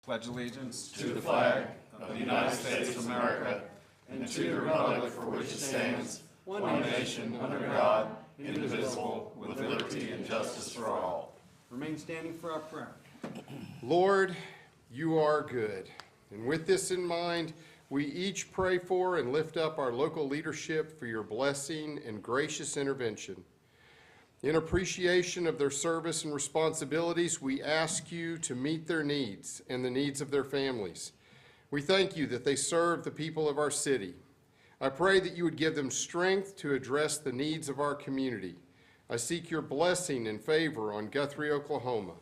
pledge allegiance to the flag of the United States of America and to the republic for which it stands, one nation under God, indivisible, with liberty and justice for all. Remain standing for our prayer. Lord, you are good. And with this in mind, we each pray for and lift up our local leadership for your blessing and gracious intervention. In appreciation of their service and responsibilities, we ask you to meet their needs and the needs of their families. We thank you that they serve the people of our city. I pray that you would give them strength to address the needs of our community. I seek your blessing and favor on Guthrie, Oklahoma.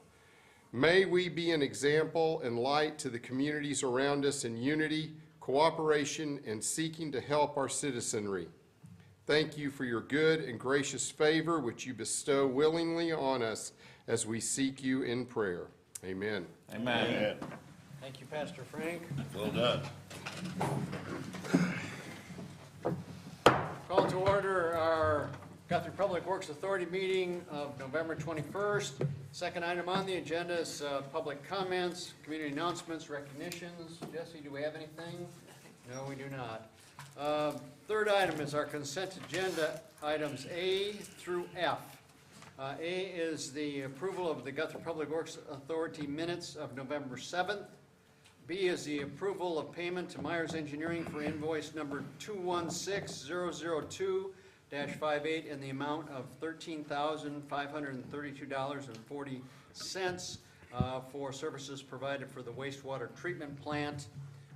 May we be an example and light to the communities around us in unity, cooperation, and seeking to help our citizenry. Thank you for your good and gracious favor which you bestow willingly on us as we seek you in prayer. Amen. Amen. Amen. Thank you, Pastor Frank. Well done. Call to order our Guthrie Public Works Authority meeting of November 21st. Second item on the agenda is public comments, community announcements, recognitions. Jesse, do we have anything? No, we do not. Third item is our consent agenda, items A through F. A is the approval of the Guthrie Public Works Authority minutes of November 7th. B is the approval of payment to Myers Engineering for invoice number 216002-58 in the amount of $13,532.40 for services provided for the wastewater treatment plant.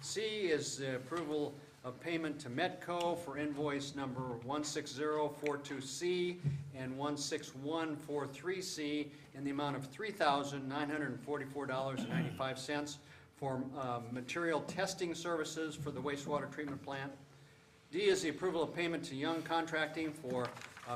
C is the approval of payment to Metco for invoice number 16042C and 16143C in the amount of $3,944.95 for material testing services for the wastewater treatment plant. D is the approval of payment to Young Contracting for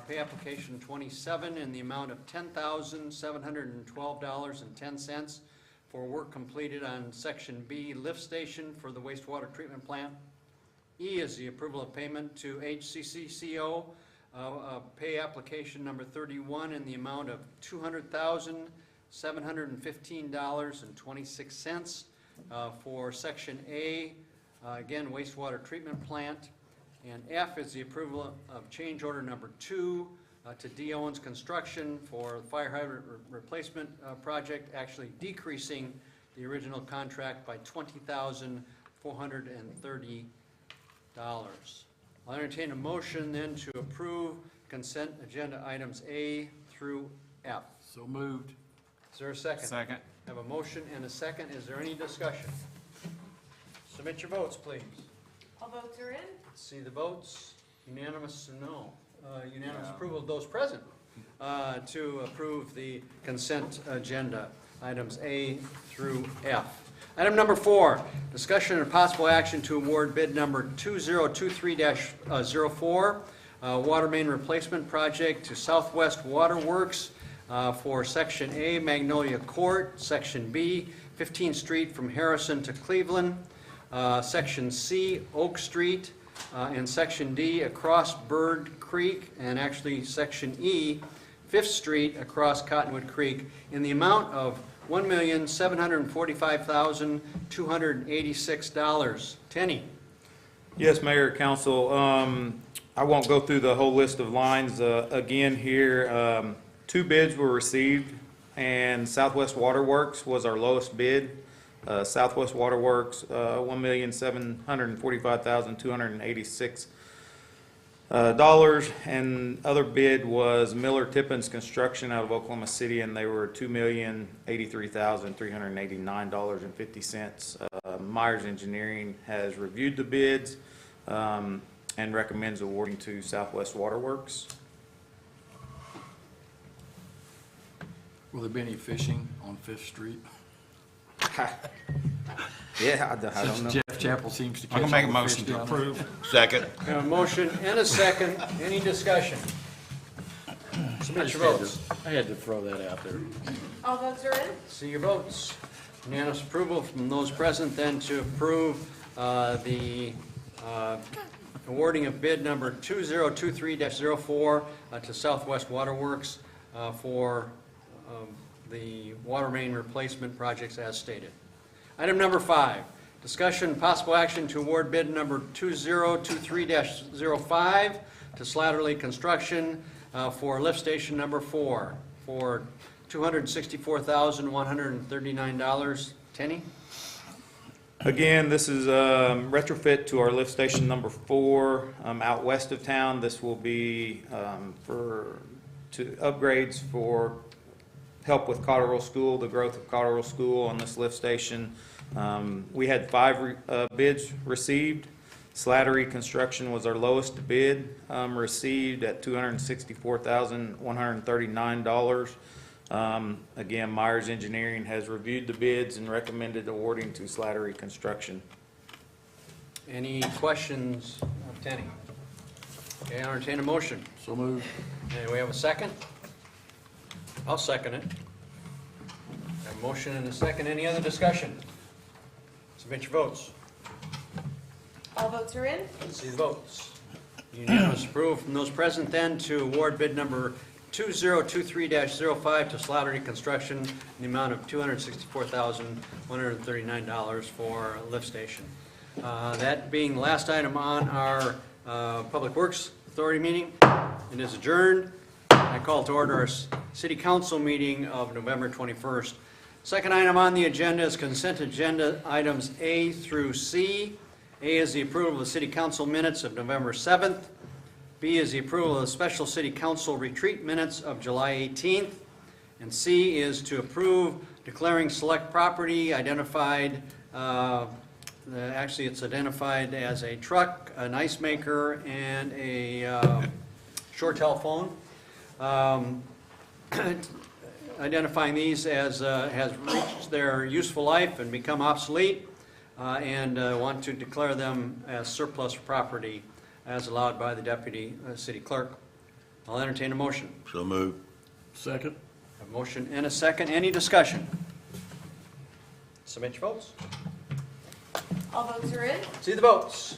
pay application 27 in the amount of $10,712.10 for work completed on Section B lift station for the wastewater treatment plant. E is the approval of payment to HCCCO, pay application number 31 in the amount of $200,715.26 for Section A, again, wastewater treatment plant. And F is the approval of change order number 2 to D. Owens Construction for the fire hydrant replacement project, actually decreasing the original contract by $20,430. I'll entertain a motion then to approve consent agenda items A through F. So moved. Is there a second? Second. I have a motion and a second. Is there any discussion? Submit your votes, please. All votes are in. See the votes. Unanimous, no. Unanimous approval of those present to approve the consent agenda, items A through F. Item number 4, discussion and possible action to award bid number 2023-04, water main replacement project to Southwest Water Works for Section A, Magnolia Court, Section B, 15th Street from Harrison to Cleveland, Section C, Oak Street, and Section D, across Bird Creek, and actually Section E, 5th Street across Cottonwood Creek, in the amount of $1,745,286. Tenny. Yes, Mayor, Council. I won't go through the whole list of lines again here. 2 bids were received, and Southwest Water Works was our lowest bid. Southwest Water Works, $1,745,286. And other bid was Miller Tippins Construction out of Oklahoma City, and they were $2,083,389.50. Myers Engineering has reviewed the bids and recommends awarding to Southwest Water Works. Will there be any fishing on 5th Street? Yeah, I don't know. Jeff Chapel seems to catch I'm going to make a all the fish motion to down there. approve. Second. We have a motion and a second. Any discussion? Submit your votes. I had to throw that out there. All votes are in. See your votes. Unanimous approval from those present then to approve the awarding of bid number 2023-04 to Southwest Water Works for the water main replacement projects as stated. Item number 5, discussion and possible action to award bid number 2023-05 to Slatterly Construction for lift station number 4 for $264,139. Tenny? Again, this is retrofit to our lift station number 4 out west of town. This will be to upgrades for help with Cotterill School, the growth of Cotterill School on this lift station. We had 5 bids received. Slattery Construction was our lowest bid, received at $264,139. Again, Myers Engineering has reviewed the bids and recommended awarding to Slattery Construction. Any questions of Tenny? Okay, I entertain a motion. So moved. Okay, we have a second? I'll second it. A motion and a second. Any other discussion? Submit your votes. All votes are in. See the votes. Unanimous approval from those present then to award bid number 2023-05 to Slattery Construction in the amount of $264,139 for a lift station. That being the last item on our Public Works Authority meeting, it is adjourned. I call to order our City Council meeting of November 21st. Second item on the agenda is consent agenda items A through C. A is the approval of the City Council minutes of November 7th. B is the approval of the special City Council retreat minutes of July 18th. And C is to approve declaring select property identified, actually it's identified as a truck, an ice maker, and a short telephone. Identifying these as has reached their useful life and become obsolete, and want to declare them as surplus property as allowed by the Deputy City Clerk. I'll entertain a motion. So moved. Second. A motion and a second. Any discussion? Submit your votes. All votes are in. See the votes.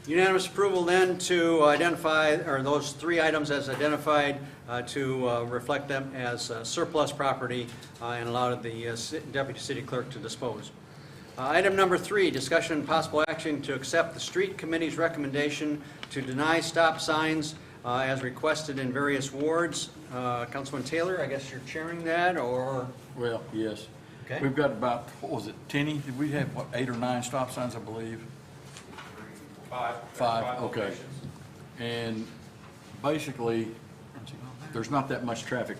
Unanimous approval then to identify, or those 3 items as identified, to reflect them as surplus property and allow the Deputy City Clerk to dispose. Item number 3, discussion and possible action to accept the Street Committee's recommendation to deny stop signs as requested in various wards. Councilman Taylor, I guess you're chairing that, or? Well, yes. Okay. We've got about, what was it, 10? Did we have, what, 8 or 9 stop signs, I believe? 5, okay. And basically, there's not that much traffic.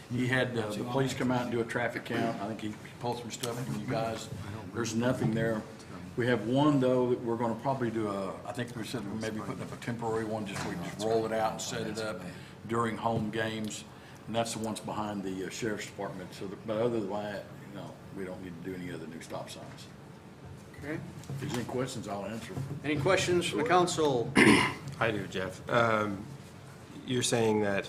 He had the police come out and do a traffic count. I think he pulled some stuff from you guys. There's nothing there. We have one, though, that we're gonna probably do I think we said we're maybe putting up a temporary one, we just roll it out and set it up during home games. And that's the ones behind the Sheriff's Department. So, but other than that, no, we don't need to do any other new stop signs. Okay. If there's any questions, I'll answer. Any questions from the council? I do, Jeff. You're saying that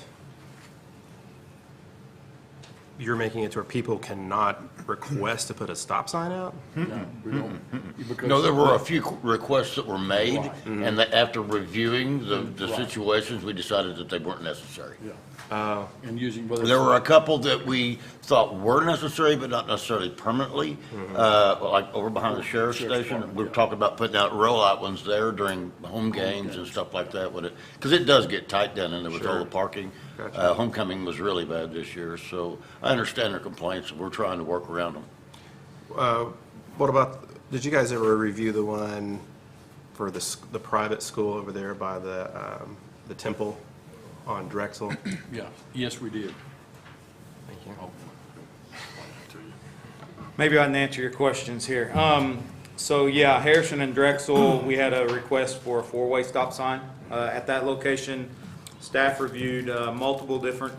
you're making it to where people cannot request to put a stop sign out? No, we don't. because- No, there were a few requests that were made, Right. and that after reviewing the Right. situations, we decided that they weren't necessary. Yeah, Oh, and using whether. There were a couple that we thought were necessary, but not necessarily permanently, like over behind the sheriff's station. Department, We were yeah. talking about putting out rollout ones there during home games and stuff like that, because it does get tight down in there with all the parking. Gotcha. Homecoming was really bad this year, so I understand their complaints, and we're trying to work around them. what about, did you guys ever review the one for the private school over there by the temple on Drexel? Yeah, yes, we did. Thank you. Maybe I can answer your questions here. So yeah, Harrison and Drexel, we had a request for a 4-way stop sign at that location. Staff reviewed multiple different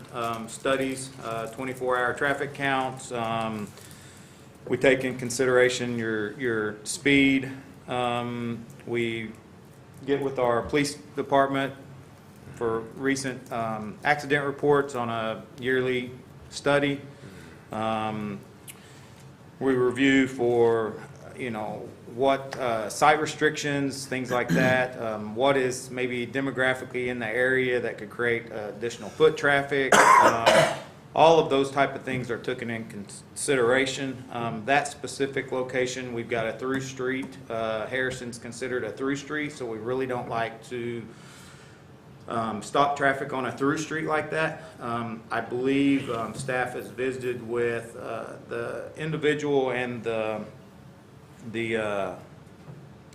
studies, 24-hour traffic counts. We take in consideration your speed. We get with our police department for recent accident reports on a yearly study. We review for, what site restrictions, things like that. What is maybe demographically in the area that could create additional foot traffic. all of those type of things are taken in consideration. That specific location, we've got a through street. Harrison's considered a through street, so we really don't like to stop traffic on a through street like that. I believe staff has visited with the individual and the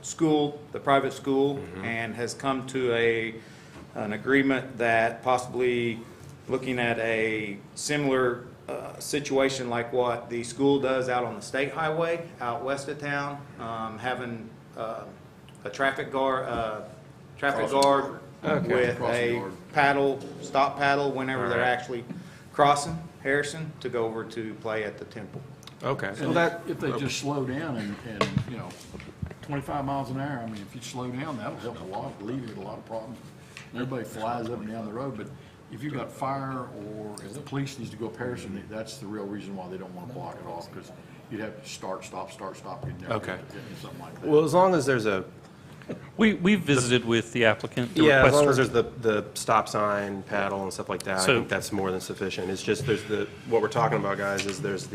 school, the private school, and has come to an agreement that possibly looking at a similar situation like what the school does out on the state highway out west of town, having a traffic guard Okay. with Crossing a guard. paddle, stop paddle whenever they're Alright. actually crossing Harrison to go over to play at the temple. Okay. So And that, if they just slow down and, you know, 25 miles an hour, I mean, if you slow down, that'll help a lot, alleviate a lot of problems. Everybody flies up and down the road, but if you've got fire or if the police needs to go up Harrison, that's the real reason why they don't want to block it off, because you'd have to start, stop, you'd never Okay. get to something like that. well, as long as there's a, We've visited with the applicant, the yeah, as long as requester. there's the stop sign, paddle and stuff like that, I So- think that's more than sufficient. It's just, there's what we're talking about, guys, is there's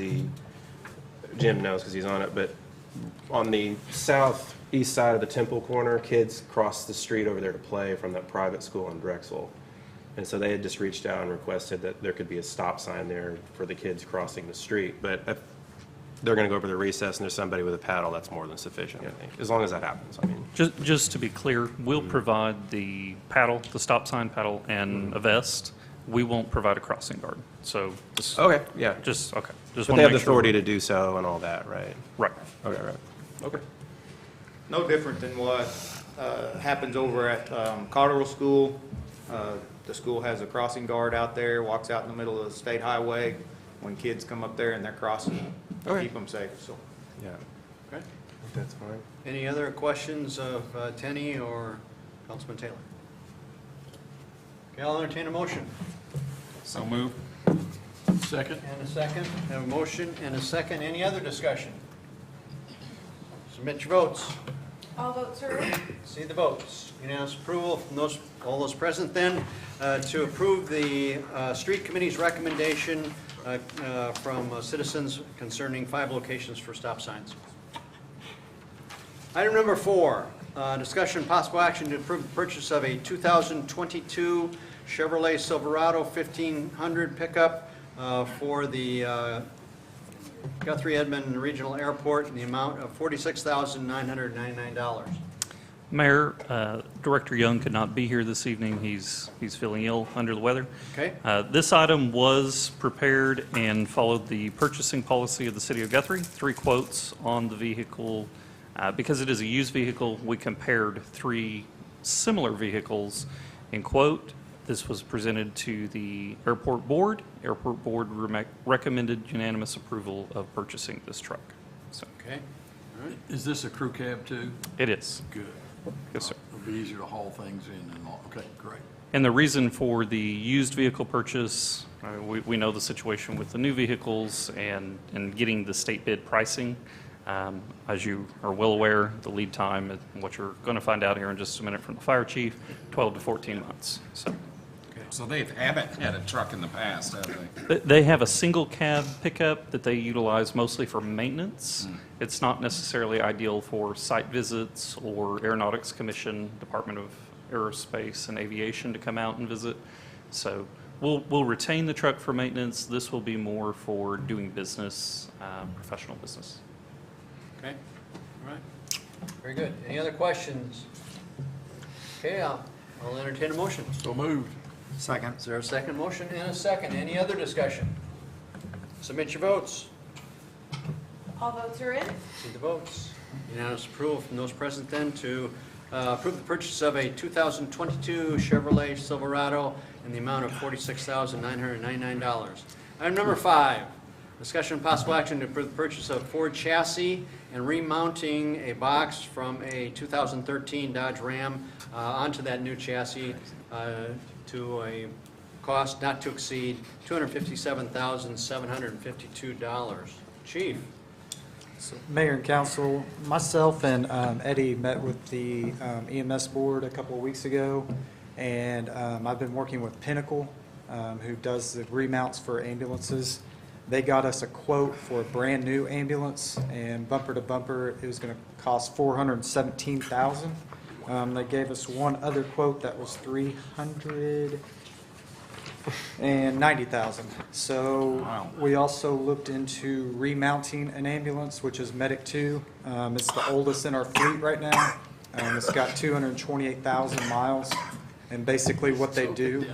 Jim knows because he's on it, but on the southeast side of the Temple corner, kids cross the street over there to play from that private school in Drexel. And so they had just reached out and requested that there could be a stop sign there for the kids crossing the street. But if they're going to go over the recess and there's somebody with a paddle, that's more than sufficient, I think, as long as that happens, I mean. Just to be clear, we'll provide the paddle, the stop sign paddle, and a vest. We won't provide a crossing guard. So just, Okay, yeah. just, okay. Just But want they to have the make sure. authority to do so and all that, right? Right. Okay, right. Okay. No different than what happens over at Cotterill School. The school has a crossing guard out there, walks out in the middle of the state highway when kids come up there and they're crossing, to Okay. keep them safe, so. Yeah, Okay. that's fine. Any other questions of Tenny or Councilman Taylor? Okay, I'll entertain a motion. So move. Second? And a second. Have a motion and a second. Any other discussion? Submit your votes. All votes are in. See the votes. Unanimous approval from all those present then to approve the street committee's recommendation from citizens concerning 5 locations for stop signs. Item number 4, discussion and possible action to approve the purchase of a 2022 Chevrolet Silverado 1500 pickup for the Guthrie Edmond Regional Airport in the amount of $46,999. Mayor, Director Young could not be here this evening. He's feeling ill, under the weather. Okay? This item was prepared and followed the purchasing policy of the city of Guthrie. 3 quotes on the vehicle. Because it is a used vehicle, we compared 3 similar vehicles in quote. This was presented to the airport board. Airport board recommended unanimous approval of purchasing this truck. So Okay. All right. Is this a crew cab too? it is. Good. Yes, sir. It'll be easier to haul things in and all. Okay, great. And the reason for the used vehicle purchase, we know the situation with the new vehicles and getting the state bid pricing. As you are well aware, the lead time, and what you're going to find out here in just a minute from the fire chief, 12 to 14 months. So they haven't had a truck in the past, have they? They have a single cab pickup that they utilize mostly for maintenance. It's not necessarily ideal for site visits or Aeronautics Commission, Department of Aerospace and Aviation to come out and visit. So we'll retain the truck for maintenance. This will be more for doing business, professional business. Okay, all right. Very good. Any other questions? Okay, I'll entertain a motion. So moved. Second. Is there a second motion and a second? Any other discussion? Submit your votes. All votes are in. See the votes. Unanimous approval from those present then to approve the purchase of a 2022 Chevrolet Silverado in the amount of $46,999. Item number 5, discussion and possible action to approve the purchase of Ford chassis and remounting a box from a 2013 Dodge Ram onto that new chassis to a cost not to exceed $257,752. Chief? Mayor and council, myself and Eddie met with the EMS board a couple of weeks ago, and I've been working with Pinnacle who does the remounts for ambulances. They got us a quote for a brand-new ambulance, and bumper to bumper, it was going to cost $417,000. They gave us one other quote that was $390,000. So we also looked into remounting an ambulance, which is Medic 2. It's the oldest in our fleet right now. It's got 228,000 miles, and basically what they do,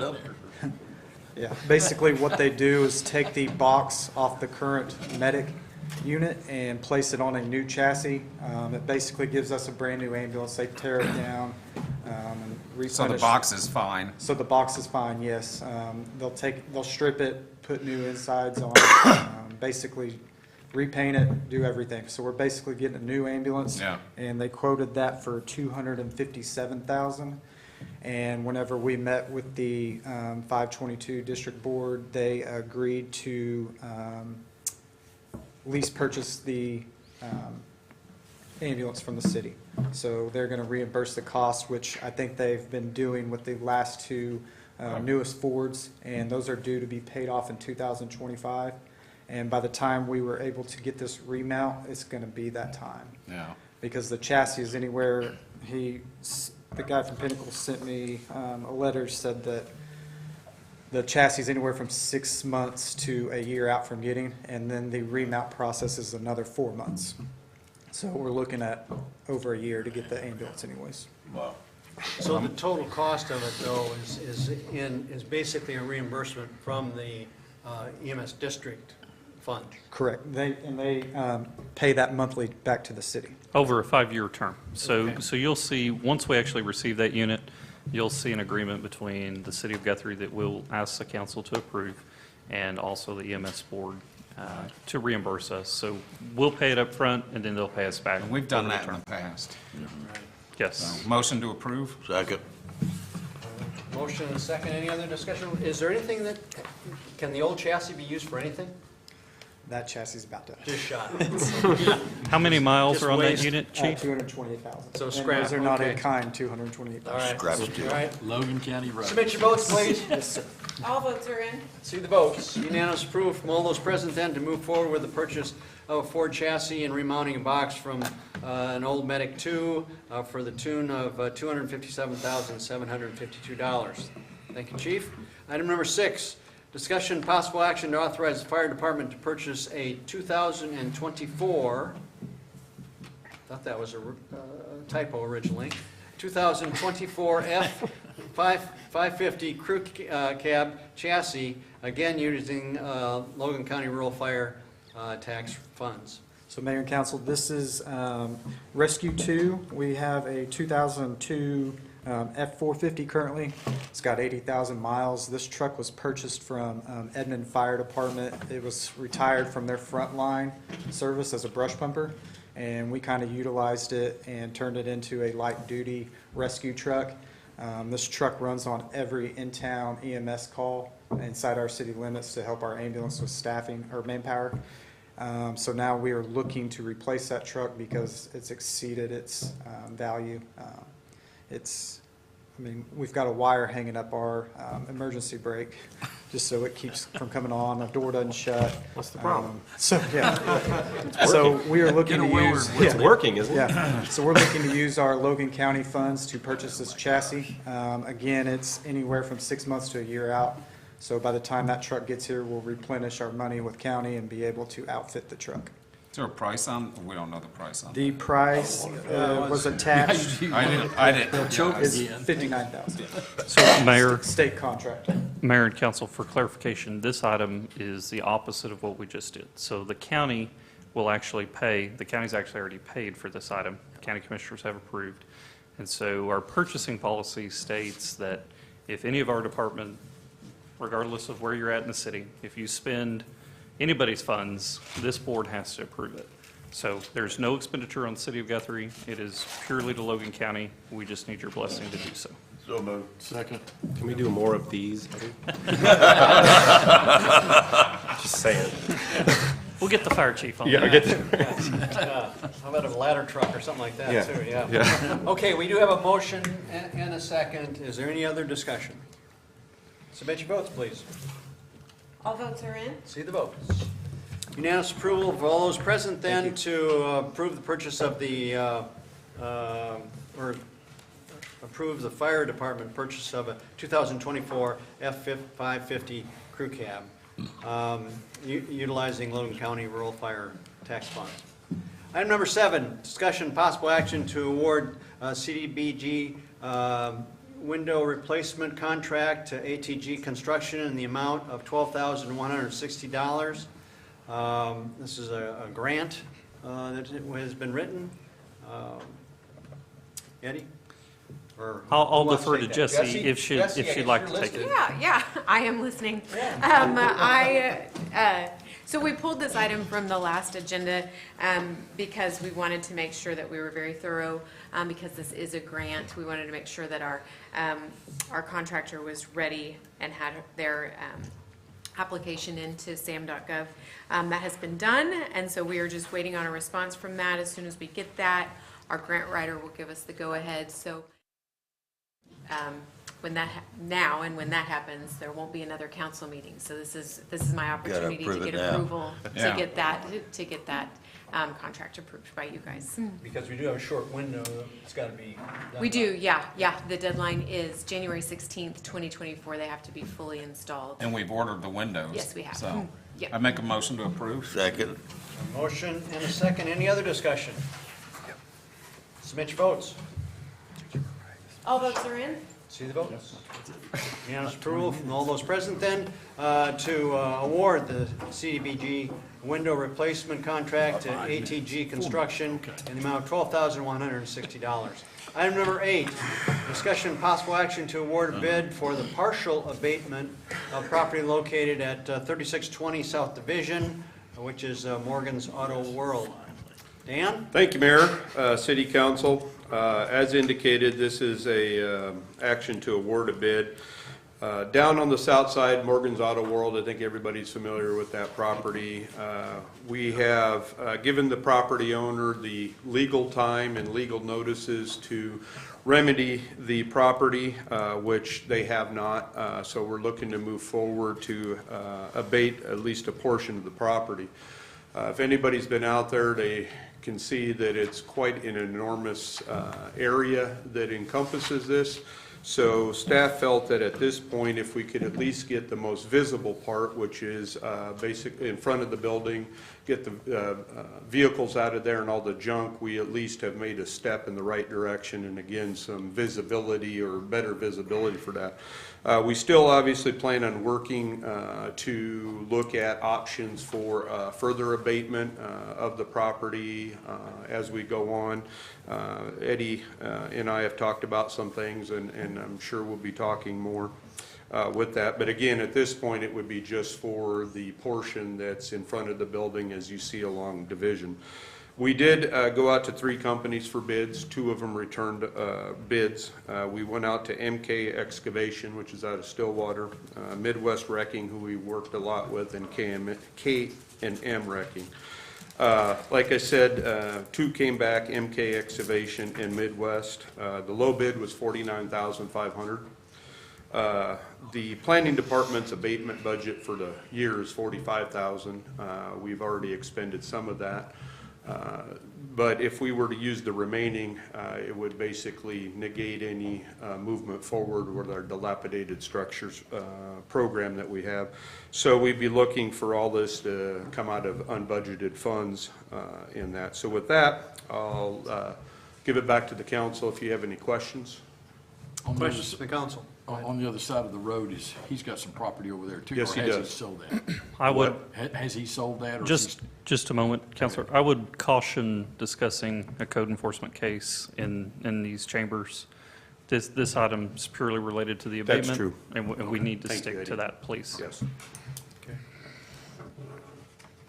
basically what they do is take the box off the current Medic unit and place it on a new chassis. It basically gives us a brand new ambulance. They tear it down and replenish. So the box is fine. So the box is fine, yes. They'll strip it, put new insides on it, basically repaint it, do everything. So we're basically getting a new ambulance. Yeah. And they quoted that for $257,000. And whenever we met with the 522 District Board, they agreed to lease purchase the ambulance from the city. So they're going to reimburse the cost, which I think they've been doing with the last two newest Fords, and those are due to be paid off in 2025. And by the time we were able to get this remount, it's going to be that time. Yeah. Because the chassis is anywhere, the guy from Pinnacle sent me a letter, said that the chassis is anywhere from 6 months to a year out from getting, and then the remount process is another 4 months. So we're looking at over a year to get the ambulance anyways. Wow. So the total cost of it, though, is basically a reimbursement from the EMS district fund. Correct. They pay that monthly back to the city. Over a 5-year term. So, Okay. so you'll see, once we actually receive that unit, you'll see an agreement between the city of Guthrie that we'll ask the council to approve, and also the EMS board to reimburse us. So we'll pay it up front, and then they'll pay us back. And we've done over the that in term. the past. Yes. So, motion to approve? Second. Motion and a second. Any other discussion? Is there anything that, can the old chassis be used for anything? That chassis is about to. Just shot. How many miles Just are on that waste. unit, chief? 228,000. So And scrap, those are not okay. in kind, 228,000. All right. Scrap it, too. All right. Logan County Road. Submit your votes, please. Yes, sir. All votes are in. See the votes. Unanimous approval from all those present then to move forward with the purchase of a Ford chassis and remounting a box from an old Medic 2 for the tune of $257,752. Thank you, Chief. Item number 6, discussion and possible action to authorize the fire department to purchase a 2024, thought that was a typo originally, 2024 F-550 crew cab chassis, again using Logan County Rural Fire tax funds. So Mayor and Council, this is Rescue 2. We have a 2002 F-450 currently. It's got 80,000 miles. This truck was purchased from Edmond Fire Department. It was retired from their frontline service as a brush pumper, and we kind of utilized it and turned it into a light-duty rescue truck. This truck runs on every in-town EMS call inside our city limits to help our ambulance with staffing or manpower. So now we are looking to replace that truck because it's exceeded its value. We've got a wire hanging up our emergency brake just so it keeps from coming on. The door doesn't shut. What's the problem? So we are looking to use. It's working, isn't it? Yeah, so we're looking to use our Logan County funds to purchase this chassis. Again, it's anywhere from 6 months to a year out. So by the time that truck gets here, we'll replenish our money with county and be able to outfit the truck. Is there a price on, we don't know the price on? The price was attached. I didn't. It's $59,000. So, Mayor, State contract. Mayor and council, for clarification, this item is the opposite of what we just did. So the county will actually pay, the county's actually already paid for this item. County commissioners have approved. And so our purchasing policy states that if any of our department, regardless of where you're at in the city, if you spend anybody's funds, this board has to approve it. So there's no expenditure on the city of Guthrie. It is purely to Logan County. We just need your blessing to do so. So moved. Second. Can we do more of these? Just saying. We'll get the fire chief on Yeah, that. I get that. How about a ladder truck or something like that, Yeah. too? Yeah. Yeah. Okay, we do have a motion and a second. Is there any other discussion? Submit your votes, please. All votes are in. See the votes. Unanimous approval of all those present then to approve the purchase of the, or approve the fire department purchase of a 2024 F-550 crew cab, utilizing Logan County Rural Fire Tax Funds. Item number 7, discussion possible action to award CDBG window replacement contract to ATG Construction in the amount of $12,160. This is a grant that has been written. Eddie? Or I'll who wants defer to take that? Jesse if she'd like to take it. Yeah, I am listening. So we pulled this item from the last agenda because we wanted to make sure that we were very thorough, because this is a grant. We wanted to make sure that our contractor was ready and had their application into sam.gov. That has been done, and so we are just waiting on a response from that. As soon as we get that, our grant writer will give us the go-ahead. So when that happens, there won't be another council meeting. So this is my opportunity to approve get it now. approval Yeah. to get that contract approved by you guys. Because we do have a short window, it's got to be done. We do, yeah. The deadline is January 16th, 2024. They have to be fully installed. And we've ordered the windows. Yes, we have. So Yep. I make a motion to approve. Second. A motion and a second. Any other discussion? Submit your votes. All votes are in. See the votes. Unanimous approval from all those present then to award the CDBG window replacement contract to ATG Construction in the amount of $12,160. Item number 8, discussion and possible action to award a bid for the partial abatement of property located at 3620 South Division, which is Morgan's Auto World. Dan? Thank you, Mayor, City Council. As indicated, this is a action to award a bid. Down on the south side, Morgan's Auto World, I think everybody's familiar with that property. We have given the property owner the legal time and legal notices to remedy the property, which they have not. So we're looking to move forward to abate at least a portion of the property. If anybody's been out there, they can see that it's quite an enormous area that encompasses this. So staff felt that at this point, if we could at least get the most visible part, which is basically in front of the building, get the vehicles out of there and all the junk, we at least have made a step in the right direction, and again, some visibility or better visibility for that. We still obviously plan on working to look at options for further abatement of the property as we go on. Eddie and I have talked about some things, and I'm sure we'll be talking more with that. But again, at this point, it would be just for the portion that's in front of the building as you see along Division. We did go out to 3 companies for bids. 2 of them returned bids. We went out to MK Excavation, which is out of Stillwater, Midwest Wrecking, who we worked a lot with, and K&M Wrecking. Like I said, 2 came back, MK Excavation and Midwest. The low bid was $49,500. The planning department's abatement budget for the year is $45,000. We've already expended some of that. But if we were to use the remaining, it would basically negate any movement forward with our dilapidated structures program that we have. So we'd be looking for all this to come out of unbudgeted funds in that. So with that, I'll give it back to the council if you have any questions. Questions from the council? On the other side of the road he's got some property over there too. Yes, he or has does. sold that? I would, Has he sold that? Or just a moment, Counselor. I would caution discussing a code enforcement case in these chambers. This item is purely related to the That's abatement. true. And we need to Thank you, stick to Eddie. that, please. Yes. Okay.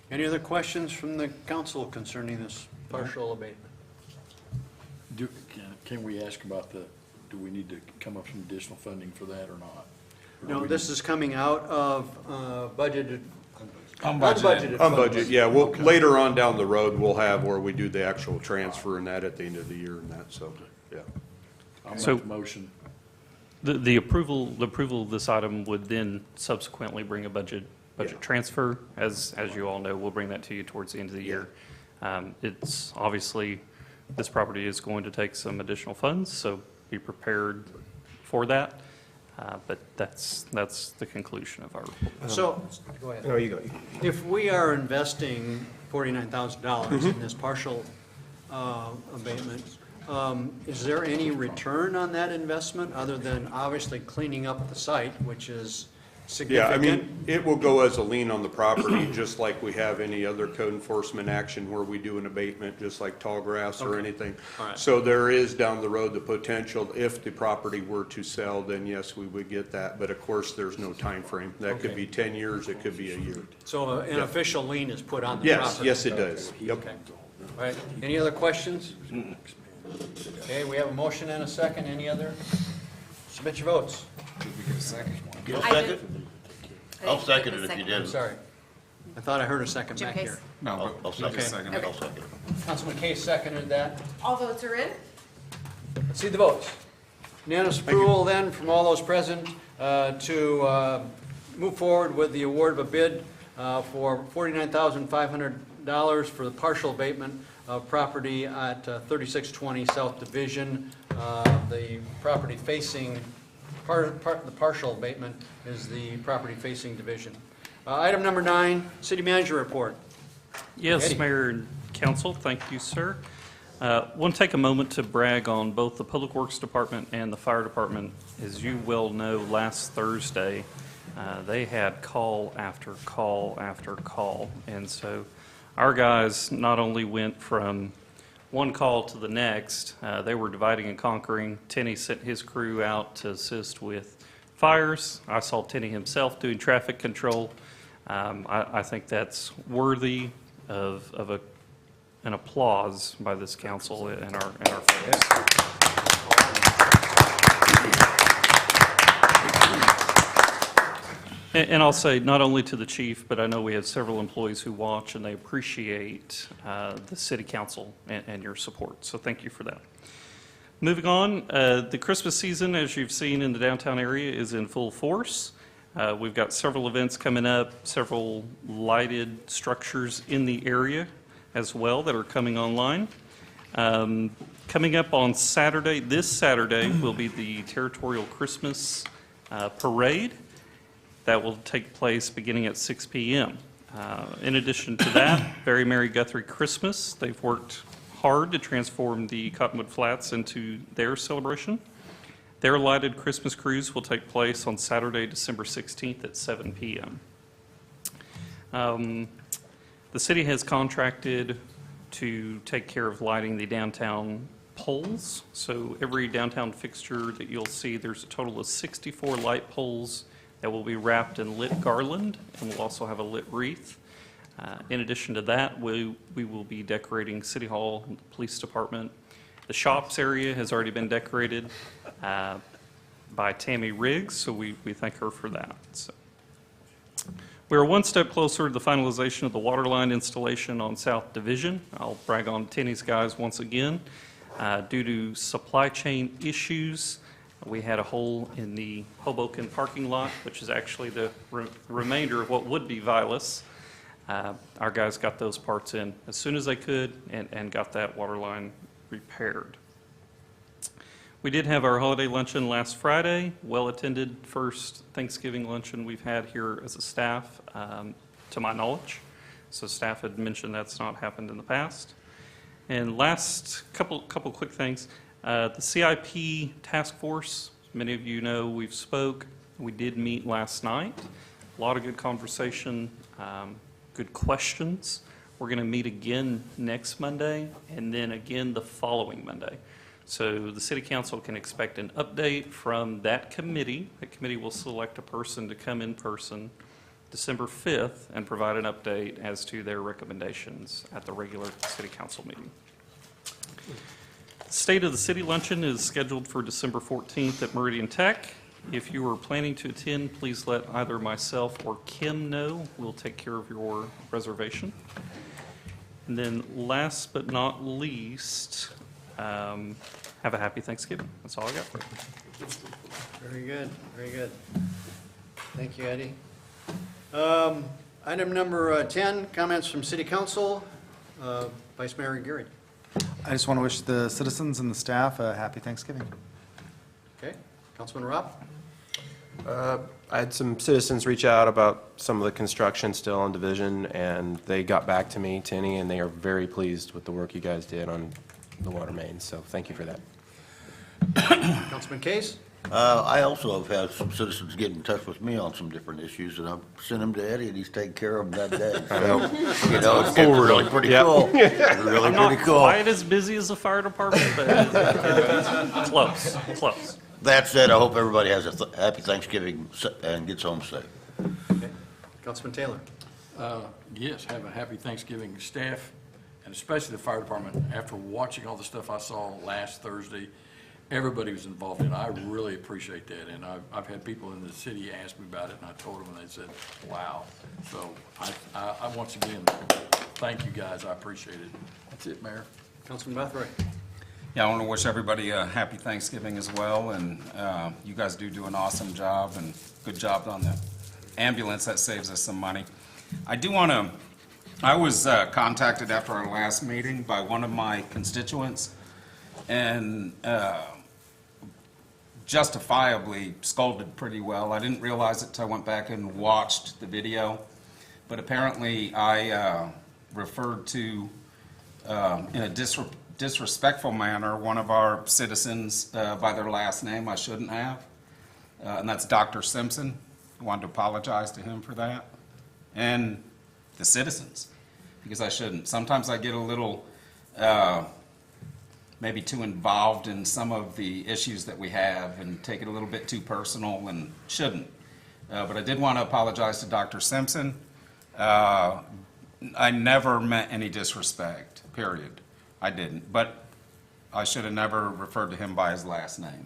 Any other questions from the council concerning this partial abatement? Can we ask about do we need to come up with some additional funding for that or not? Or do No, we this is coming out of budgeted. Unbudgeted. On funds. budget, yeah, we'll, later on down the road, we'll have where we do the actual transfer and that at the end of the year and that, so, yeah. I'll So- make the motion. The approval of this item would then subsequently bring a budget transfer. As you all know, we'll bring that to you towards the end of the year. It's obviously, this property is going to take some additional funds, so be prepared for that. But that's the conclusion of our report. So, go ahead. No, you go. If we are investing $49,000 in this partial abatement, is there any return on that investment other than obviously cleaning up the site, which is Yeah, I significant? mean, it will go as a lien on the property, just like we have any other code enforcement action where we do an abatement, just like tall grass or Okay. anything. All right. So there is down the road the potential, if the property were to sell, then yes, we would get that. But of course, there's no time frame. That could Okay. be 10 years, it could be a year. So an official lien is put on the Yes, property? yes, it does. Yep. Okay. All right, any other questions? Okay, we have a motion and a second. Any other? Submit your votes. Get a I did- second? I'll second it if you I'm didn't. sorry. I thought I heard a second Jim back Case? here. No, I'll but second it. second it. I'll second it. Councilman Case seconded that. All votes are in? Let's see the votes. Unanimous approval then from all those present to move forward with the award of a bid for $49,500 for the partial abatement of property at 3620 South Division. The property facing, the partial abatement is the property facing division. Item number 9, city manager report. Yes, Eddie. Mayor and Council, thank you, sir. Want to take a moment to brag on both the Public Works Department and the Fire Department. As you well know, last Thursday, they had call after call after call. And so our guys not only went from one call to the next, they were dividing and conquering. Tenny sent his crew out to assist with fires. I saw Tenny himself doing traffic control. I think that's worthy of an applause by this council and our folks. And I'll say, not only to the chief, but I know we have several employees who watch and they appreciate the city council and your support. So thank you for that. Moving on, the Christmas season, as you've seen in the downtown area, is in full force. We've got several events coming up, several lighted structures in the area as well that are coming online. Coming up on Saturday, this Saturday, will be the Territorial Christmas Parade. That will take place beginning at 6 p.m. In addition to that, Very Merry Guthrie Christmas. They've worked hard to transform the Cottonwood Flats into their celebration. Their lighted Christmas cruise will take place on Saturday, December 16th at 7 p.m. The city has contracted to take care of lighting the downtown poles. So every downtown fixture that you'll see, there's a total of 64 light poles that will be wrapped in lit garland, and we'll also have a lit wreath. In addition to that, we will be decorating City Hall, the Police Department. The shops area has already been decorated by Tammy Riggs, so we thank her for that. So, we're one step closer to the finalization of the water line installation on South Division. I'll brag on Tenny's guys once again. Due to supply chain issues, we had a hole in the Hoboken parking lot, which is actually the remainder of what would be Vilas. Our guys got those parts in as soon as they could and got that water line repaired. We did have our holiday luncheon last Friday, well-attended first Thanksgiving luncheon we've had here as a staff, to my knowledge. So staff had mentioned that's not happened in the past. And last couple quick things. The CIP task force, many of you know we've spoke. We did meet last night. A lot of good conversation, good questions. We're going to meet again next Monday and then again the following Monday. So the city council can expect an update from that committee. The committee will select a person to come in person December 5th and provide an update as to their recommendations at the regular city council meeting. State of the City Luncheon is scheduled for December 14th at Meridian Tech. If you are planning to attend, please let either myself or Kim know. We'll take care of your reservation. And then last but not least, have a happy Thanksgiving. That's all I got for you. Very good, very good. Thank you, Eddie. Item number 10, comments from City Council. Vice Mayor Guthrie. I just want to wish the citizens and the staff a happy Thanksgiving. Okay, Councilman Rob? I had some citizens reach out about some of the construction still on Division, and they got back to me, Tinny, and they are very pleased with the work you guys did on the water mains, so thank you for that. Councilman Case? I also have had some citizens get in touch with me on some different issues, and I've sent them to Eddie, and he's taking care of them that day. So, you know, it's really pretty cool. It's really I'm not pretty cool. quite as busy as the fire department, but close, close. That said, I hope everybody has a happy Thanksgiving and gets home safe. Okay. Councilman Taylor? Yes, have a happy Thanksgiving, staff, and especially the fire department. After watching all the stuff I saw last Thursday, everybody was involved in it. I really appreciate that, and I've had people in the city ask me about it, and I told them, and they said, wow. So I once again, thank you guys, I appreciate it. That's it, Mayor. Councilman Guthrie? Yeah, I want to wish everybody a happy Thanksgiving as well, and you guys do an awesome job, and good job on the ambulance. That saves us some money. I do want to, I was contacted after our last meeting by one of my constituents, and justifiably scolded pretty well. I didn't realize it until I went back and watched the video, but apparently I referred to, in a disrespectful manner, one of our citizens by their last name I shouldn't have, and that's Dr. Simpson. I wanted to apologize to him for that, and the citizens, because I shouldn't. Sometimes I get a little maybe too involved in some of the issues that we have and take it a little bit too personal and shouldn't. But I did want to apologize to Dr. Simpson. I never meant any disrespect, period. I didn't, but I should have never referred to him by his last name.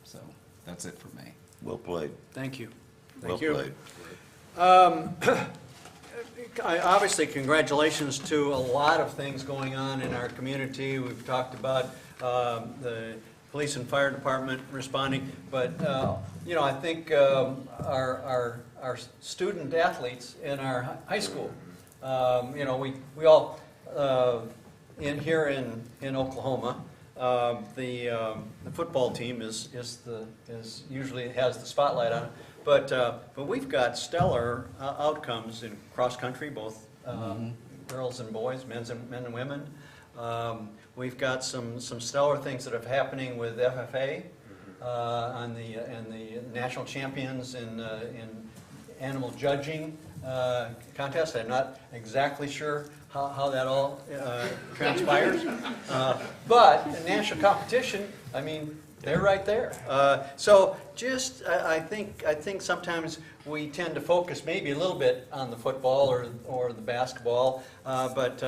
So that's it for me. Well played. Thank you. Well Thank you. played. Obviously, congratulations to a lot of things going on in our community. We've talked about the police and fire department responding, but you know, I think our student athletes in our high school, you know, we all here in Oklahoma, the football team is usually has the spotlight on it. But we've got stellar outcomes in cross country, both girls and boys, men and women. We've got some stellar things that are happening with FFA and the national champions in animal judging contest. I'm not exactly sure how that all transpires, but in national competition, I mean, they're right there. So just, I think sometimes we tend to focus maybe a little bit on the football or the basketball, but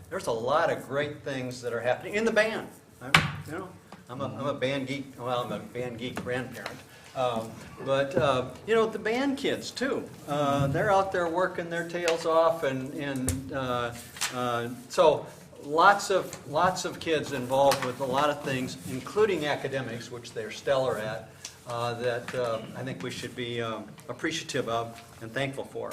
there's a lot of great things that are happening in the band. You know, I'm a band geek. Well, I'm a band geek grandparent. But you know, the band kids too. They're out there working their tails off, and so. Lots of kids involved with a lot of things, including academics, which they're stellar at, that I think we should be appreciative of and thankful for.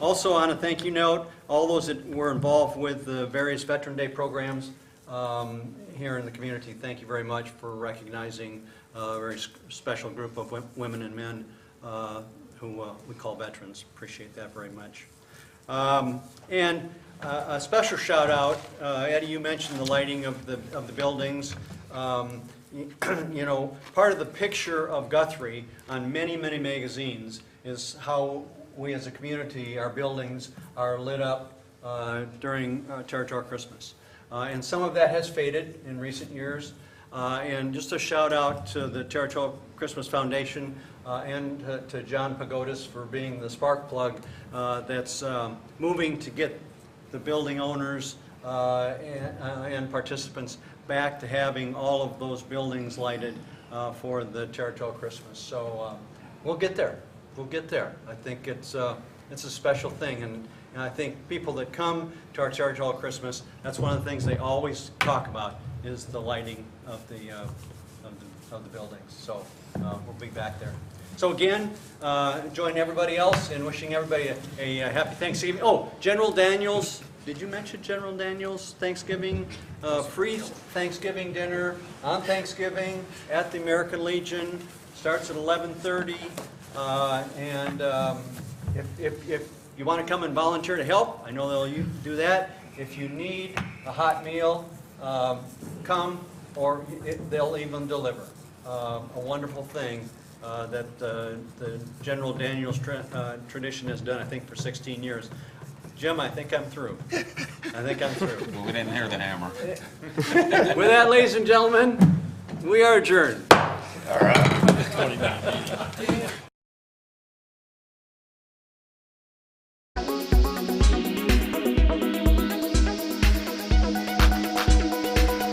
Also, on a thank you note, all those that were involved with the various Veteran Day programs here in the community, thank you very much for recognizing a very special group of women and men who we call veterans. Appreciate that very much. And a special shout out, Eddie, you mentioned the lighting of the buildings. You know, part of the picture of Guthrie on many magazines is how we as a community, our buildings are lit up during Territorial Christmas. And some of that has faded in recent years. And just a shout out to the Territorial Christmas Foundation and to John Pagodas for being the spark plug that's moving to get the building owners and participants back to having all of those buildings lighted for the Territorial Christmas. So we'll get there. We'll get there. I think it's a special thing, and I think people that come to our Territorial Christmas, that's one of the things they always talk about is the lighting of of the buildings. So we'll be back there. So again, join everybody else in wishing everybody a happy Thanksgiving. Oh, General Daniels, did you mention General Daniels Thanksgiving? Free Thanksgiving dinner on Thanksgiving at the American Legion. Starts at 11:30. And if you want to come and volunteer to help, I know they'll do that. If you need a hot meal, come, or they'll even deliver. A wonderful thing that the General Daniels tradition has done, I think, for 16 years. Jim, I think I'm through. I think I'm through. Well, we didn't hear the hammer. With that, ladies and gentlemen, we are adjourned. All right.